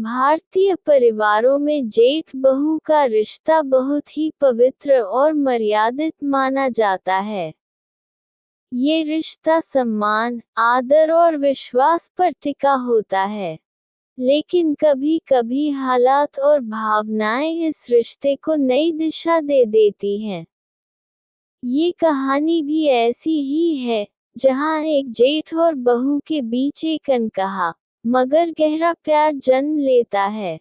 भारतीय परिवारों में जेठ बहू का रिश्ता बहुत ही पवित्र और मर्यादित माना जाता है। ये रिश्ता सम्मान, आदर और विश्वास पर टिका होता है। लेकिन कभी-कभी हालात और भावनाएं इस रिश्ते को नई दिशा दे देती हैं। ये कहानी भी ऐसी ही है, जहां एक जेठ और बहू के बीच एक अनकहा मगर गहरा प्यार जन्म लेता है।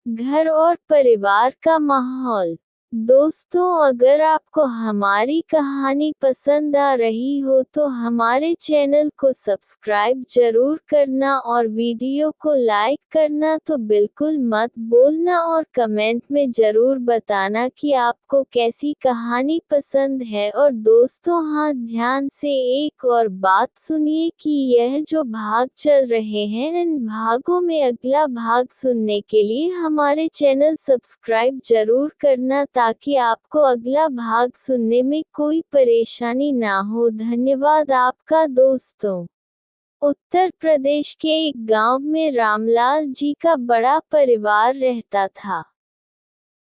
घर और परिवार का माहौल। दोस्तों, अगर आपको हमारी कहानी पसंद आ रही हो तो हमारे चैनल को सब्सक्राइब जरूर करना और वीडियो को लाइक करना तो बिल्कुल मत भूलना और कमेंट में जरूर बताना कि आपको कैसी कहानी पसंद है। और दोस्तों, हाँ, ध्यान से एक और बात सुनिए कि यह जो भाग चल रहे हैं, इन भागों में अगला भाग सुनने के लिए हमारे चैनल सब्सक्राइब जरूर करना ताकि आपको अगला भाग सुनने में कोई परेशानी ना हो। धन्यवाद आपका दोस्तों। उत्तर प्रदेश के एक गांव में रामलाल जी का बड़ा परिवार रहता था।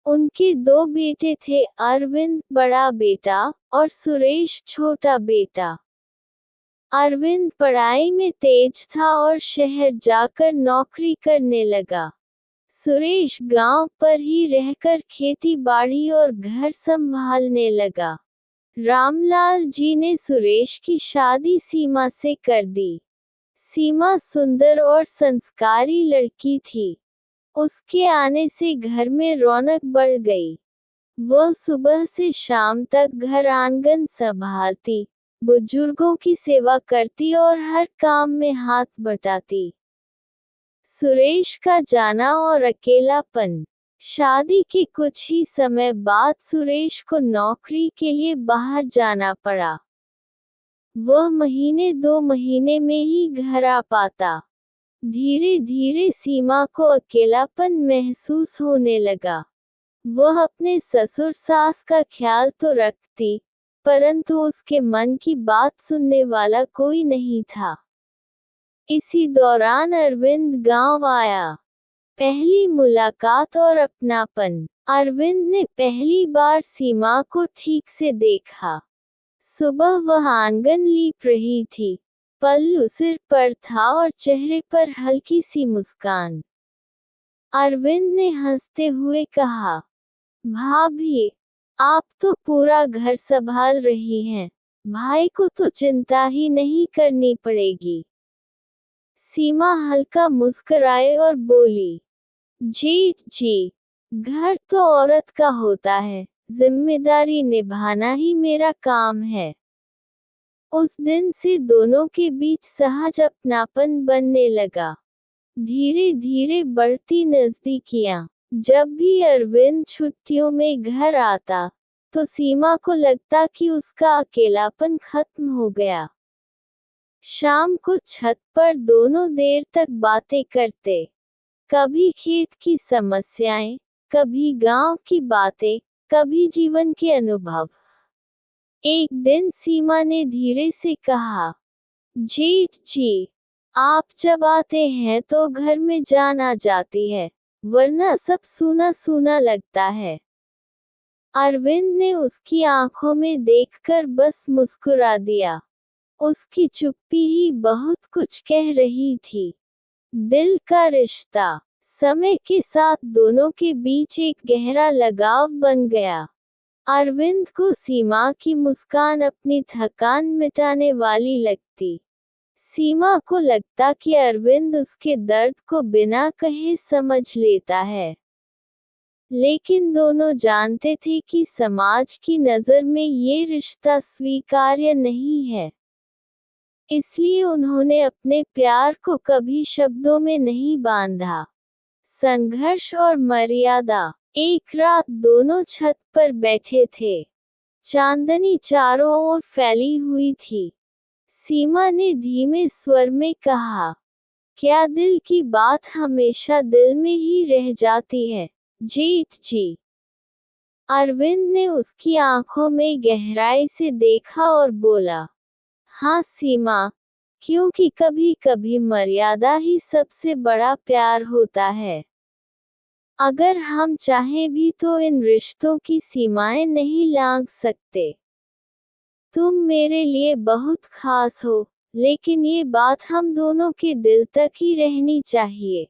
उनके दो बेटे थे, अरविंद बड़ा बेटा और सुरेश छोटा बेटा। अरविंद पढ़ाई में तेज था और शहर जाकर नौकरी करने लगा। सुरेश गांव पर ही रहकर खेती बाड़ी और घर संभालने लगा। रामलाल जी ने सुरेश की शादी सीमा से कर दी। सीमा सुंदर और संस्कारी लड़की थी। उसके आने से घर में रौनक बढ़ गई। वह सुबह से शाम तक घर आंगन संभालती, बुजुर्गों की सेवा करती और हर काम में हाथ बटाती। सुरेश का जाना और अकेलापन। शादी के कुछ ही समय बाद सुरेश को नौकरी के लिए बाहर जाना पड़ा। वह महीने 2 महीने में ही घर आ पाता। धीरे धीरे सीमा को अकेलापन महसूस होने लगा। वह अपने ससुर सास का ख्याल तो रखती, परंतु उसके मन की बात सुनने वाला कोई नहीं था। इसी दौरान अरविंद गांव आया। पहली मुलाकात और अपनापन। अरविंद ने पहली बार सीमा को ठीक से देखा। सुबह वह आंगन लीप रही थी, पल्लू सिर पर था और चेहरे पर हल्की सी मुस्कान। अरविंद ने हंसते हुए कहा, भाभी, आप तो पूरा घर संभाल रही हैं, भाई को तो चिंता ही नहीं करनी पड़ेगी। सीमा हल्का मुस्कुराए और बोली, जेठ जी, घर तो औरत का होता है, जिम्मेदारी निभाना ही मेरा काम है। उस दिन से दोनों के बीच सहज अपनापन बनने लगा। धीरे धीरे बढ़ती नजदीकियां। जब भी अरविंद छुट्टियों में घर आता, तो सीमा को लगता कि उसका अकेलापन खत्म हो गया। शाम को छत पर दोनों देर तक बातें करते। कभी खेत की समस्याएं, कभी गांव की बातें, कभी जीवन के अनुभव। एक दिन सीमा ने धीरे से कहा, जेठ जी, आप जब आते हैं तो घर में जान आ जाती है, वरना सब सूना सूना लगता है। अरविंद ने उसकी आंखों में देखकर बस मुस्कुरा दिया। उसकी चुप्पी ही बहुत कुछ कह रही थी। दिल का रिश्ता। समय के साथ दोनों के बीच एक गहरा लगाव बन गया। अरविंद को सीमा की मुस्कान अपनी थकान मिटाने वाली लगती। सीमा को लगता कि अरविंद उसके दर्द को बिना कहे समझ लेता है। लेकिन दोनों जानते थे कि समाज की नज़र में ये रिश्ता स्वीकार्य नहीं है। इसलिए उन्होंने अपने प्यार को कभी शब्दों में नहीं बांधा। संघर्ष और मर्यादा। एक रात दोनों छत पर बैठे थे। चांदनी चारों ओर फैली हुई थी। सीमा ने धीमे स्वर में कहा, क्या दिल की बात हमेशा दिल में ही रह जाती है, जेठ जी? अरविंद ने उसकी आंखों में गहराई से देखा और बोला, हाँ सीमा, क्योंकि कभी कभी मर्यादा ही सबसे बड़ा प्यार होता है। अगर हम चाहें भी तो इन रिश्तों की सीमाएं नहीं लांघ सकते। तुम मेरे लिए बहुत खास हो, लेकिन ये बात हम दोनों के दिल तक ही रहनी चाहिए।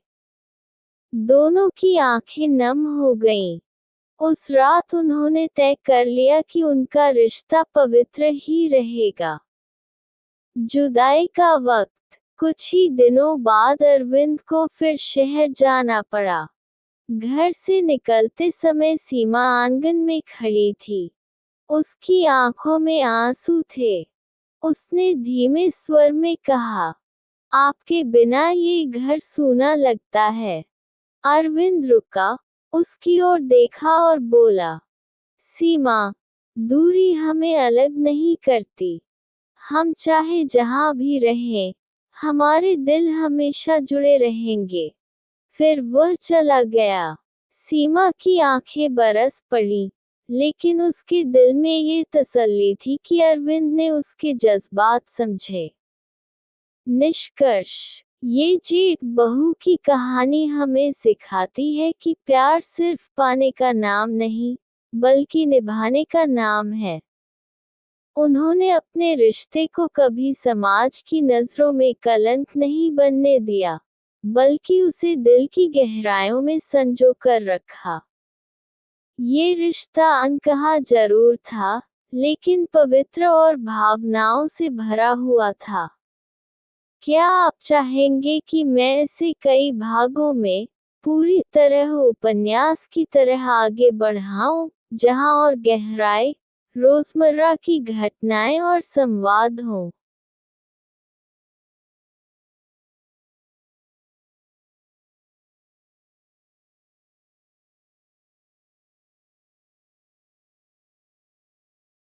दोनों की आंखें नम हो गईं। उस रात उन्होंने तय कर लिया कि उनका रिश्ता पवित्र ही रहेगा। जुदाई का वक्त। कुछ ही दिनों बाद अरविंद को फिर शहर जाना पड़ा। घर से निकलते समय सीमा आंगन में खड़ी थी। उसकी आंखों में आंसू थे। उसने धीमे स्वर में कहा, आपके बिना ये घर सूना लगता है। अरविंद रुका, उसकी ओर देखा और बोला, सीमा, दूरी हमें अलग नहीं करती। हम चाहे जहां भी रहें, हमारे दिल हमेशा जुड़े रहेंगे। फिर वह चला गया। सीमा की आंखें बरस पड़ी, लेकिन उसके दिल में ये तसल्ली थी कि अरविंद ने उसके जज्बात समझे। निष्कर्ष, ये जेठ बहू की कहानी हमें सिखाती है कि प्यार सिर्फ पाने का नाम नहीं, बल्कि निभाने का नाम है। उन्होंने अपने रिश्ते को कभी समाज की नजरों में कलंक नहीं बनने दिया, बल्कि उसे दिल की गहराइयों में संजो कर रखा। ये रिश्ता अनकहा जरूर था, लेकिन पवित्र और भावनाओं से भरा हुआ था। क्या आप चाहेंगे कि मैं इसे कई भागों में, पूरी तरह उपन्यास की तरह आगे बढ़ाऊं, जहां और गहराई, रोजमर्रा की घटनाएं और संवाद हों?